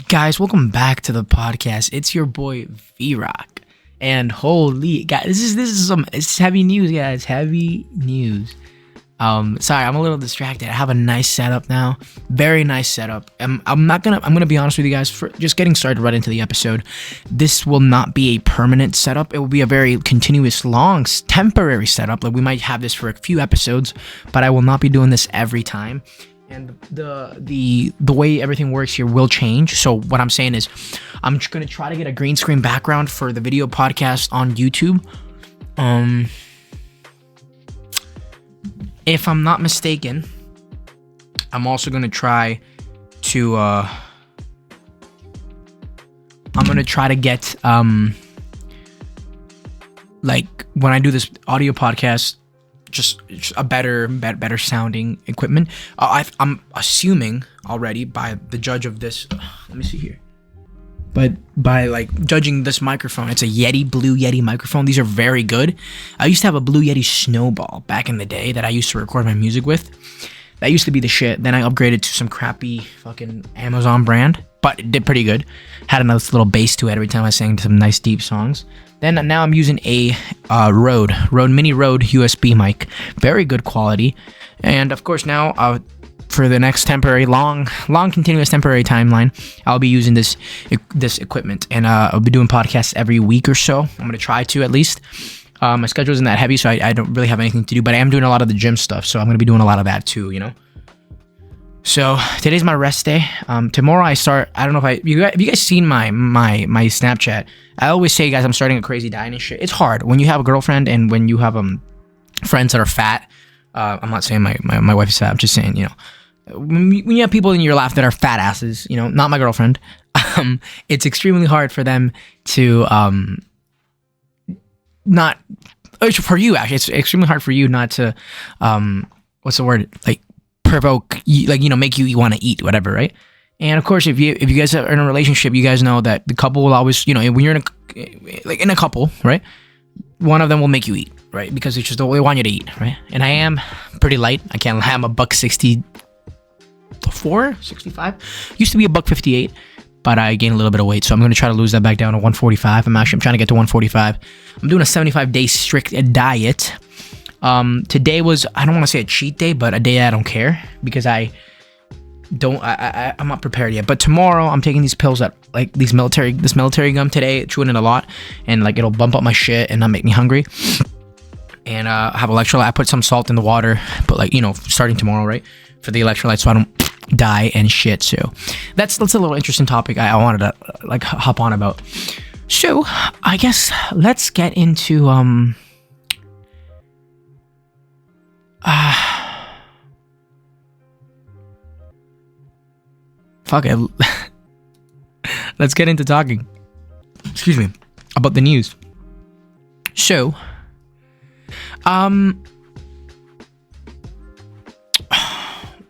Guys, welcome back to the podcast. It's your boy Vrock, and holy guys, this is heavy news, guys. Heavy news. Sorry, I'm a little distracted. I have a nice setup now, very nice setup. I'm gonna be honest with you guys. For just getting started right into the episode, this will not be a permanent setup. It will be a very continuous, long, temporary setup. Like we might have this for a few episodes, but I will not be doing this every time. And the way everything works here will change. So what I'm saying is I'm just going to try to get a green screen background for the video podcast on YouTube. If I'm not mistaken, I'm also going to try to get like when I do this audio podcast, just a better sounding equipment. I'm assuming already by the judge of this. Let me see here. But by like judging this microphone, it's a Blue Yeti microphone. These are very good. I used to have a Blue Yeti Snowball back in the day that I used to record my music with. That used to be the shit. Then I upgraded to some crappy fucking Amazon brand, but it did pretty good. Had a nice little bass to it every time I sang some nice deep songs. Then now I'm using a Rode Mini Rode USB mic, very good quality. And of course now for the next temporary long continuous temporary timeline, I'll be using this equipment, and I'll be doing podcasts every week or so. I'm gonna try to at least. My schedule isn't that heavy, so I don't really have anything to do, but I am doing a lot of the gym stuff, so I'm gonna be doing a lot of that too, you know. So today's my rest day. Tomorrow I start. I don't know if you guys seen my Snapchat. I always say, guys, I'm starting a crazy diet and shit. It's hard when you have a girlfriend and when you have friends that are fat. I'm not saying my wife is fat. I'm just saying, you know, when you have people in your life that are fat asses, you know, not my girlfriend. It's extremely hard for them to not. For you, actually, it's extremely hard for you not to what's the word, like provoke, like, you know, make you want to eat whatever, right? And of course, if you guys are in a relationship, you guys know that the couple will always, you know, when you're in a couple, right, one of them will make you eat, right? Because it's just the way they want you to eat, right? And I am pretty light. I can't lie. I'm a $164, 65. Used to be a $158, but I gained a little bit of weight, so I'm going to try to lose that back down to 145. I'm trying to get to 145. I'm doing a 75-day strict diet. Today was, I don't want to say a cheat day, but a day I don't care, because I'm not prepared yet. But tomorrow I'm taking these pills that, like, this military gum today, chewing it a lot, and like it'll bump up my shit and not make me hungry. And have electrolyte. I put some salt in the water, but like, you know, starting tomorrow, right, for the electrolyte, so I don't die and shit. So that's a little interesting topic I wanted to like hop on about. So I guess let's get into fuck it. Let's get into talking. Excuse me, about the news. So,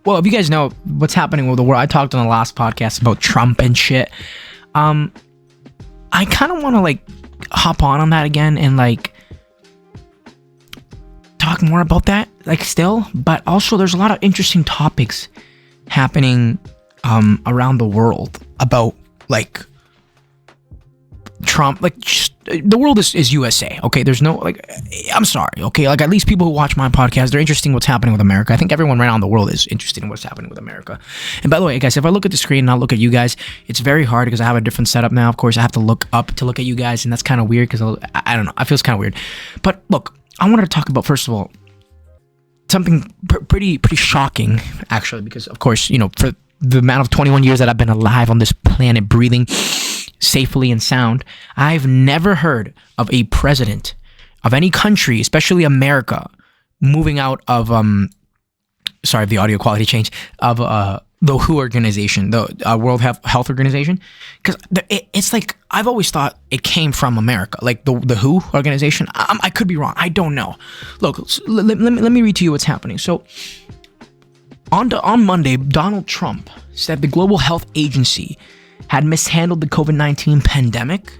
well, if you guys know what's happening with the world, I talked on the last podcast about Trump and shit. I kind of want to like hop on that again and like talk more about that, like, still. But also, there's a lot of interesting topics happening around the world about like Trump. Like, just, the world is USA, okay? There's no, like, I'm sorry, okay? Like, at least people who watch my podcast, they're interested in what's happening with America. I think everyone around the world is interested in what's happening with America. And by the way, guys, if I look at the screen and I look at you guys, it's very hard because I have a different setup now. Of course, I have to look up to look at you guys, and that's kind of weird because I don't know, it feels kind of weird. But look, I wanted to talk about, first of all, something pretty shocking, actually, because of course, you know, for the amount of 21 years that I've been alive on this planet, breathing safely and sound, I've never heard of a president of any country, especially America, moving out of sorry, the audio quality changed, of the WHO organization, the World Health Organization, because it's like, I've always thought it came from America, like the WHO organization. I could be wrong. I don't know. Look, let me read to you what's happening. So on Monday, Donald Trump said the Global Health Agency had mishandled the COVID-19 pandemic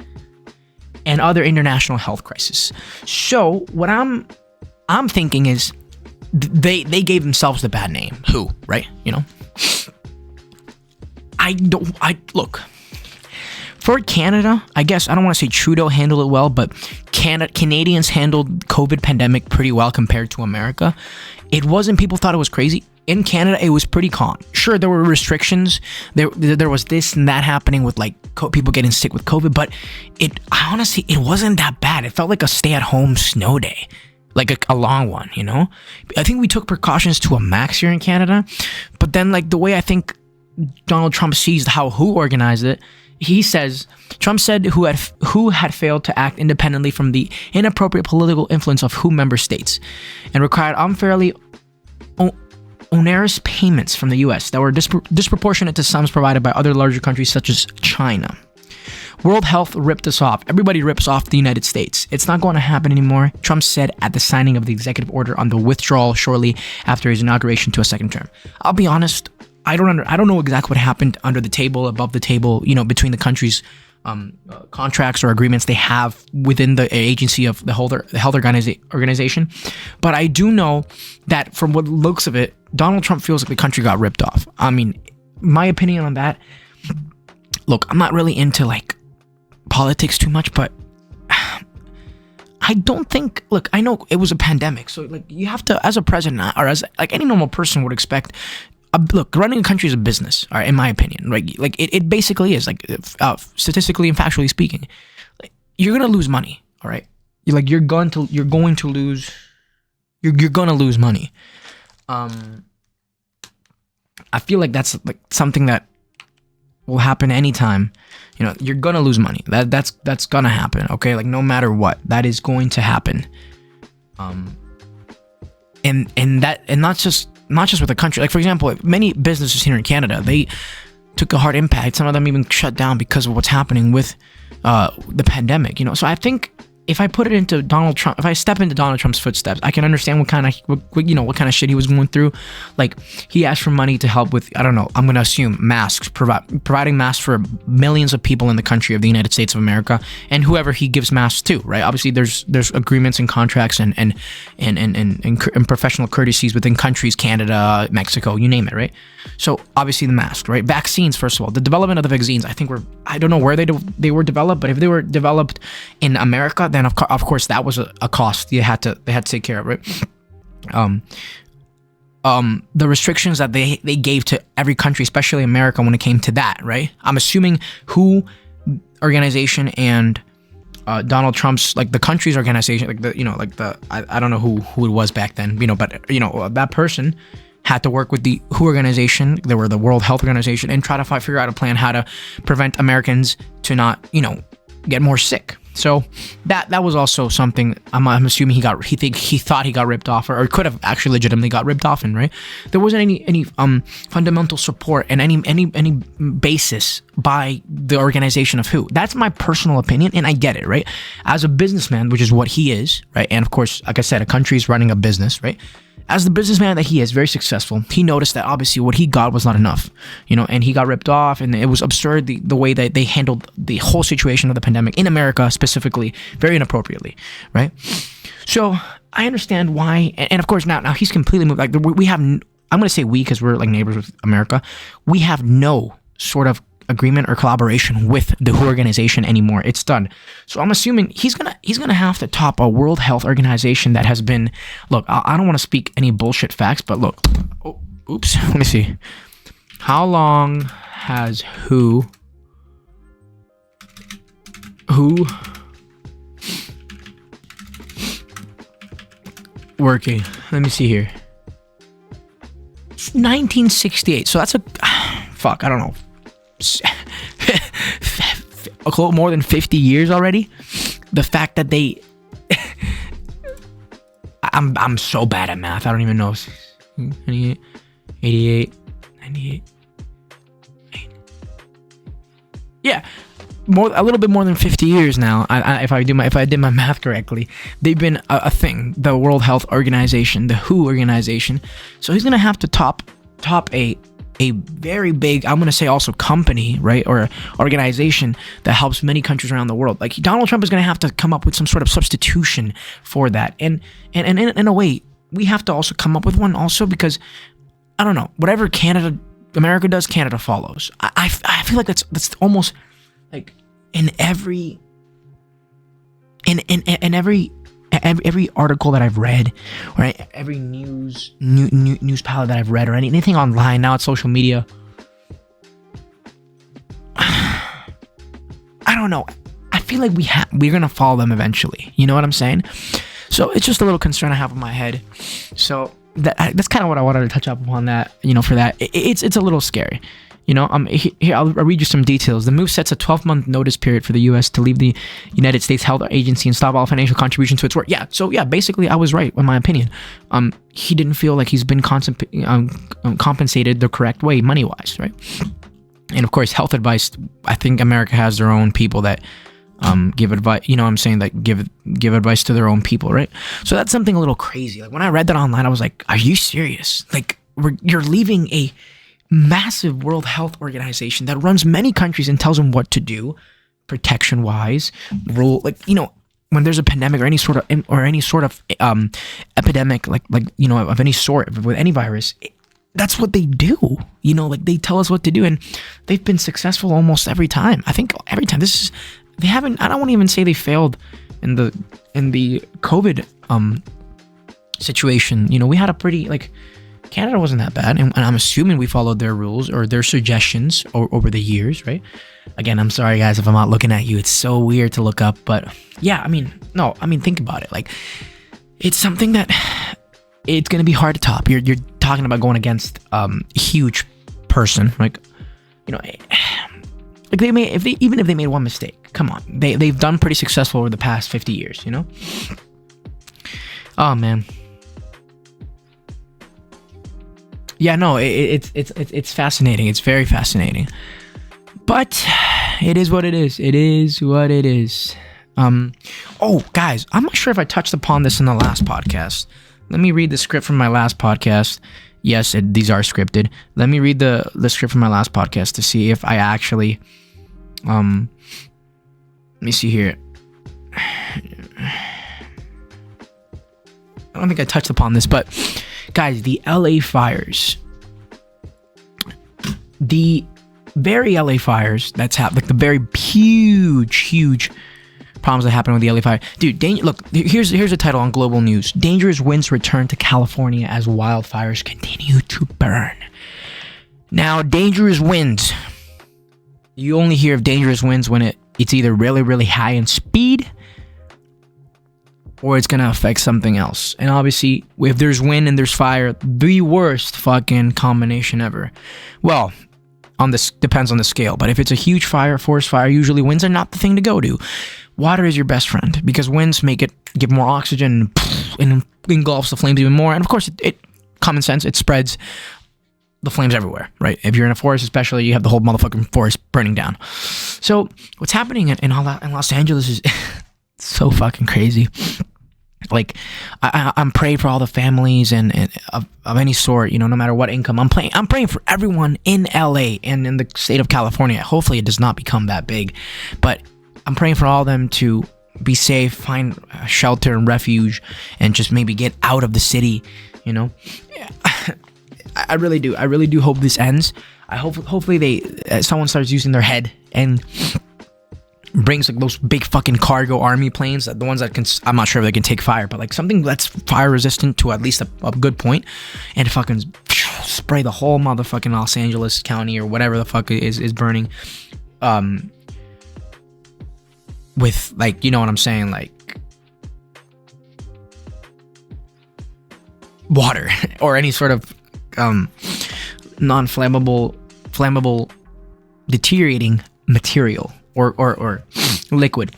and other international health crises. So what I'm I'm thinking is they gave themselves the bad name. WHO, right? You know, look. For Canada, I guess I don't want to say Trudeau handled it well, but Canadians handled COVID pandemic pretty well compared to America. It wasn't, people thought it was crazy. In Canada, it was pretty calm. Sure, there were restrictions. There was this and that happening with like people getting sick with COVID, but honestly, it wasn't that bad. It felt like a stay-at-home snow day, like a long one, you know? I think we took precautions to a max here in Canada, but then like the way I think Donald Trump sees how WHO organized it, Trump said WHO had failed to act independently from the inappropriate political influence of WHO member states and required unfairly onerous payments from the US that were disproportionate to sums provided by other larger countries such as China. World Health ripped us off. Everybody rips off the United States. It's not going to happen anymore, Trump said at the signing of the executive order on the withdrawal shortly after his inauguration to a second term. I'll be honest, I don't know exactly what happened under the table, above the table, you know, between the countries' contracts or agreements they have within the agency of the health organization. But I do know that from what looks of it, Donald Trump feels like the country got ripped off. I mean, my opinion on that, look, I'm not really into like politics too much, but I don't think, look, I know it was a pandemic, so like you have to, as a president or as like any normal person would expect, look, running a country is a business, all right, in my opinion, right? Like it basically is, like statistically and factually speaking, like, you're gonna lose money, all right? You're going to lose money. I feel like that's like something that will happen anytime. You know, you're gonna lose money. That's gonna happen, okay? Like no matter what, that is going to happen. And not just with the country. Like for example, many businesses here in Canada, they took a hard impact. Some of them even shut down because of what's happening with the pandemic. You know, so I think if I put it into Donald Trump, if I step into Donald Trump's footsteps, I can understand what kind of shit he was going through. Like he asked for money to help with, I don't know, I'm going to assume masks, providing masks for millions of people in the country of the United States of America and whoever he gives masks to, right? Obviously there's agreements and contracts and professional courtesies within countries, Canada, Mexico, you name it, right? So obviously the mask, right? Vaccines, first of all, the development of the vaccines, I think I don't know where they were developed, but if they were developed in America, then of course that was a cost they had to take care of, right? The restrictions that they gave to every country, especially America, when it came to that, right? I'm assuming WHO organization and Donald Trump's, like the country's organization, like I don't know who it was back then, you know, but you know that person had to work with the WHO organization, they were the World Health Organization, and try to figure out a plan how to prevent Americans to not, you know, get more sick. So that was also something I'm assuming he thought he got ripped off or could have actually legitimately got ripped off in, right? There wasn't any fundamental support and any basis by the organization of WHO. That's my personal opinion, and I get it, right? As a businessman, which is what he is, right? And of course, like I said, a country's running a business, right? As the businessman that he is, very successful, he noticed that obviously what he got was not enough, you know, and he got ripped off, and it was absurd the way that they handled the whole situation of the pandemic in America specifically, very inappropriately, right? So I understand why, and of course now he's completely moved. Like we have, I'm going to say we because we're like neighbors with America, we have no sort of agreement or collaboration with the WHO organization anymore. It's done. So I'm assuming he's gonna have to top a World Health Organization that has been, look, I don't want to speak any bullshit facts, but look, oops, let me see. How long has WHO working? Let me see here. It's 1968. So that's I don't know. More than 50 years already. The fact that they I'm so bad at math, I don't even know. 98, 88, 98. Yeah, a little bit more than 50 years now. If I did my math correctly, they've been a thing. The World Health Organization, the WHO organization. So he's gonna have to top a a very big, I'm going to say also company, right? Or organization that helps many countries around the world. Like Donald Trump is going to have to come up with some sort of substitution for that. And in a way, we have to also come up with one also because, I don't know, whatever America does, Canada follows. I feel like that's almost like in every article that I've read, or every news palette that I've read, or anything online. Now it's social media. I don't know. I feel like we're gonna follow them eventually. You know what I'm saying? So it's just a little concern I have in my head. So that's kind of what I wanted to touch up upon that. For that, it's a little scary. Here I'll read you some details. The move sets a 12-month notice period for the U.S. to leave the United States Health Agency and stop all financial contributions to its work. Yeah, so basically I was right in my opinion. He didn't feel like he's been compensated the correct way money-wise, right? And of course, health advice. I think America has their own people that give advice. You know what I'm saying? That give advice to their own people, right? So that's something a little crazy. Like when I read that online, I was like, "Are you serious? Like you're leaving a massive World Health Organization that runs many countries and tells them what to do, protection wise, rule, like, when there's a pandemic or any sort of epidemic, like of any sort with any virus, that's what they do. Like they tell us what to do, and they've been successful almost every time. I think every time. They haven't. I don't want to even say they failed in the COVID situation. We had a pretty Canada wasn't that bad, and I'm assuming we followed their rules or their suggestions over the years, right? Again, I'm sorry guys if I'm not looking at you. It's so weird to look up, but yeah, think about it. Like, it's something that it's gonna be hard to top. You're talking about going against a huge person, even if they made one mistake. Come on, they've done pretty successful over the past 50 years, Oh man. Yeah, no, it's fascinating. It's very fascinating. But it is what it is. It is what it is. Oh, guys, I'm not sure if I touched upon this in the last podcast. Let me read the script from my last podcast. Yes, these are scripted. Let me read the script from my last podcast to see if I actually... let me see here. I don't think I touched upon this, but... Guys, the LA fires. The very LA fires that's happened, the very huge problems that happened with the LA fire. Dude, look, here's a title on Global News. Dangerous winds return to California as wildfires continue to burn. Now, dangerous winds. You only hear of dangerous winds when it's either really, really high in speed, or it's gonna affect something else. And obviously, if there's wind and there's fire, the worst fucking combination ever. Well, depends on the scale, but if it's a huge fire, forest fire, usually winds are not the thing to go to. Water is your best friend because winds give more oxygen and engulfs the flames even more. And of course, it common sense, it spreads the flames everywhere, right? If you're in a forest, especially, you have the whole motherfucking forest burning down. So what's happening in Los Angeles is so fucking crazy. Like, I'm praying for all the families and of any sort, no matter what income. I'm praying for everyone in LA and in the state of California. Hopefully it does not become that big, but I'm praying for all of them to be safe, find shelter and refuge, and just maybe get out of the city. I really do. I really do hope this ends. Hopefully someone starts using their head and brings those big fucking cargo army planes, the ones that can, I'm not sure if they can take fire, but something that's fire resistant to at least a good point, and fucking spray the whole motherfucking Los Angeles County or whatever the fuck is burning, with you know what I'm saying, water or any sort of flammable deteriorating material or liquid.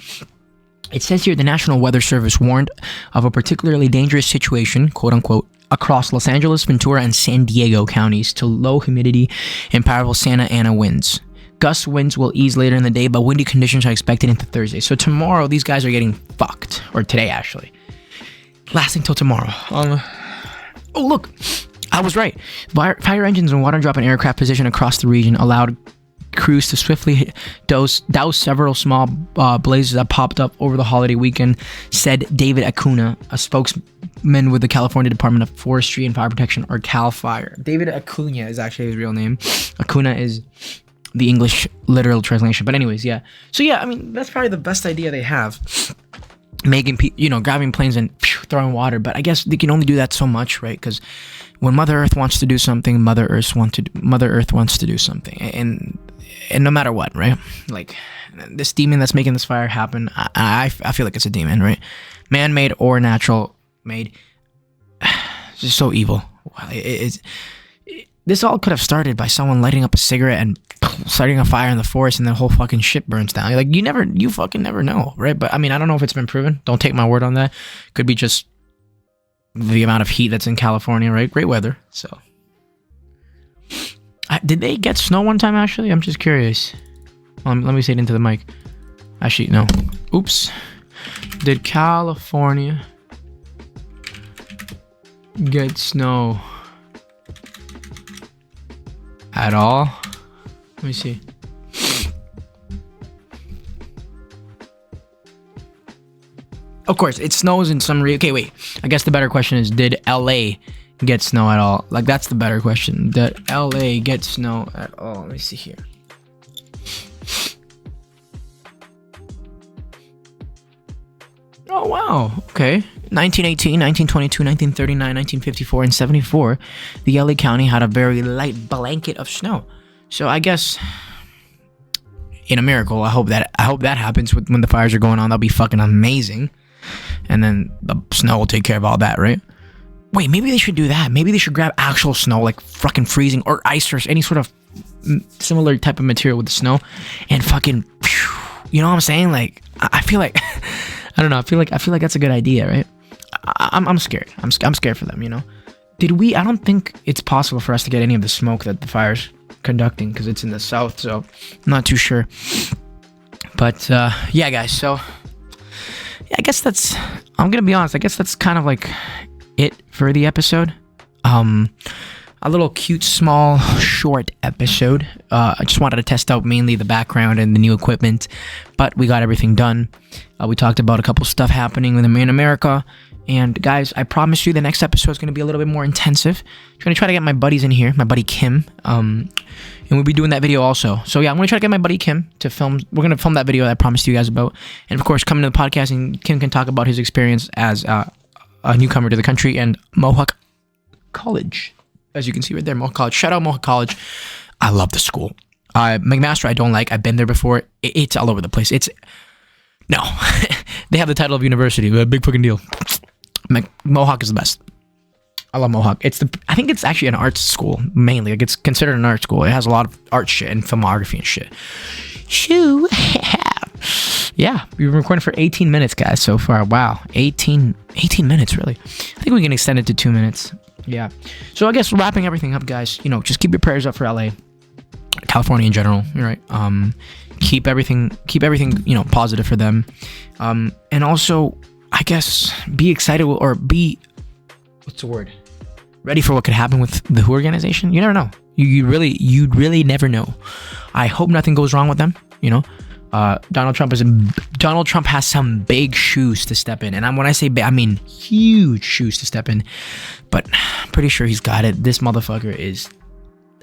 It says here the National Weather Service warned of a particularly dangerous situation, quote unquote, across Los Angeles, Ventura, and San Diego counties to low humidity and powerful Santa Ana winds. Gust winds will ease later in the day, but windy conditions are expected into Thursday. So tomorrow, these guys are getting fucked. Or today, actually. Lasting till tomorrow. Oh, look. I was right. Fire engines and water drop in aircraft position across the region allowed crews to swiftly douse several small blazes that popped up over the holiday weekend, said David Acuna, a spokesman with the California Department of Forestry and Fire Protection, or CAL FIRE. David Acuna is actually his real name. Acuna is the English literal translation. But anyways, yeah. So yeah, I mean, that's probably the best idea they have. Grabbing planes and throwing water. But I guess they can only do that so much, right? Because when Mother Earth wants to do something, Mother Earth wants to do something. And no matter what, right? Like, this demon that's making this fire happen, I feel like it's a demon, right? Man-made or natural-made. It's just so evil. This all could have started by someone lighting up a cigarette and starting a fire in the forest, and the whole fucking shit burns down. Like, you fucking never know, right? But I mean, I don't know if it's been proven. Don't take my word on that. Could be just the amount of heat that's in California, right? Great weather, so. Did they get snow one time, actually? I'm just curious. Let me say it into the mic. Actually, no. Oops. Did California get snow at all? Let me see. Of course, it snows in some okay, wait. I guess the better question is, did LA get snow at all? Like, that's the better question. Did LA get snow at all? Let me see here. Oh, wow. Okay. 1918, 1922, 1939, 1954, and 74, the LA County had a very light blanket of snow. So I guess, in a miracle, I hope that happens when the fires are going on. That'll be fucking amazing. And then the snow will take care of all that, right? Wait, maybe they should do that. Maybe they should grab actual snow, like fucking freezing or ice or any sort of similar type of material with the snow, and fucking, you know what I'm saying? Like, I feel like, I don't know. I feel like that's a good idea, right? I'm scared. I'm scared for them, you know? I don't think it's possible for us to get any of the smoke that the fire's conducting, because it's in the south, so I'm not too sure. But, yeah, guys, so, yeah, I guess I'm gonna be honest, I guess that's kind of like it for the episode. A little cute, small, short episode. I just wanted to test out mainly the background and the new equipment, but we got everything done. We talked about a couple stuff happening in America, and guys, I promise you the next episode is going to be a little bit more intensive. I'm going to try to get my buddies in here, my buddy Kim, and we'll be doing that video also. So yeah, I'm going to try to get my buddy Kim to film. We're going to film that video that I promised you guys about, and of course, coming to the podcast, and Kim can talk about his experience as a newcomer to the country and Mohawk College. As you can see right there, Mohawk College. Shout out Mohawk College. I love the school. McMaster, I don't like. I've been there before. It's all over the place. No. They have the title of university. A big fucking deal. Mohawk is the best. I love Mohawk. I think it's actually an arts school, mainly. Like, it's considered an art school. It has a lot of art shit and filmography and shit. Shoo. Yeah, we've been recording for 18 minutes, guys, so far. Wow. 18 minutes, really. I think we can extend it to 2 minutes. Yeah. So I guess wrapping everything up, guys, just keep your prayers up for LA, California in general, right? Keep everything, positive for them. And also, I guess, be excited or be, what's the word? Ready for what could happen with the WHO organization. You never know. You really never know. I hope nothing goes wrong with them, Donald Trump has some big shoes to step in, and when I say big, I mean huge shoes to step in. But I'm pretty sure he's got it. This motherfucker is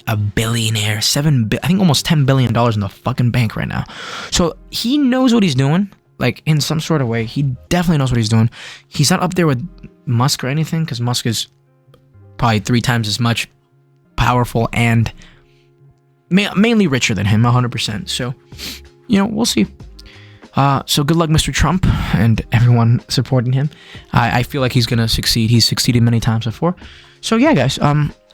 a billionaire. I think almost $10 billion in the fucking bank right now. So he knows what he's doing. Like, in some sort of way, he definitely knows what he's doing. He's not up there with Musk or anything, because Musk is probably 3 times as much powerful and mainly richer than him, 100%. So, we'll see. So good luck, Mr. Trump, and everyone supporting him. I feel like he's gonna succeed. He's succeeded many times before. So yeah, guys.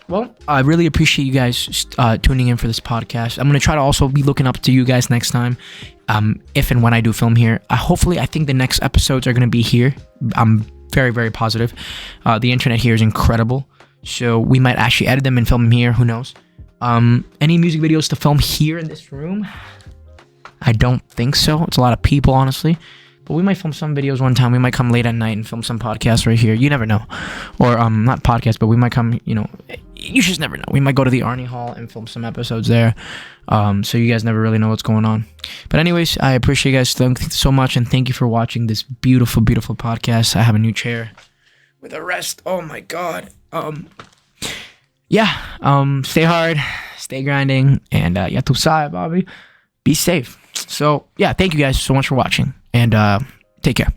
Well, I really appreciate you guys tuning in for this podcast. I'm gonna try to also be looking up to you guys next time, if and when I do film here. I think the next episodes are gonna be here. I'm very, very positive. The internet here is incredible, so we might actually edit them and film them here. Who knows? Any music videos to film here in this room? I don't think so. It's a lot of people, honestly. But we might film some videos one time. We might come late at night and film some podcasts right here. You never know. Or, not podcasts, but we might come, you just never know. We might go to the Arnie Hall and film some episodes there. So you guys never really know what's going on. But anyways, I appreciate you guys so much, and thank you for watching this beautiful, beautiful podcast. I have a new chair with a rest. Oh my god. Stay hard, stay grinding, and ya tu sabe, Bobby. Be safe. So yeah, thank you guys so much for watching, and take care.